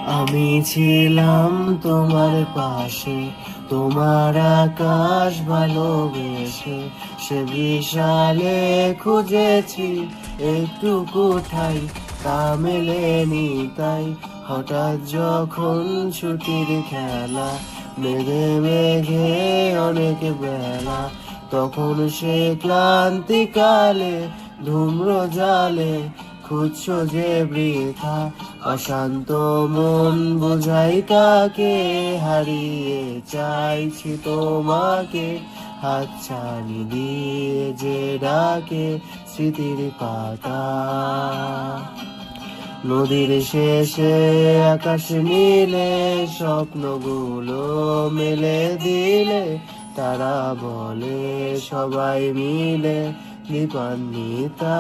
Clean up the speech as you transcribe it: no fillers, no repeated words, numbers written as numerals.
আমি ছিলাম তোমার পাশে, তোমার আকাশ ভালোবেসে, সে বিশালে খুঁজেছি একটু কোথায়, তা মেলেনি তাই। হঠাৎ যখন ছুটির খেলা, মেঘে মেঘে অনেক বেলা, তখন সে ক্লান্তিকালে ধূম্র জালে খুঁজছো যে বৃথা। অশান্ত মন বোঝাই কাকে, হারিয়ে চাইছি তোমাকে, হাতছানি দিয়ে যে ডাকে স্মৃতির পাতা। নদীর শেষে আকাশ নীলে, স্বপ্নগুলো মেলে দিলে, তারা বলে সবাই মিলে দীপান্বিতা।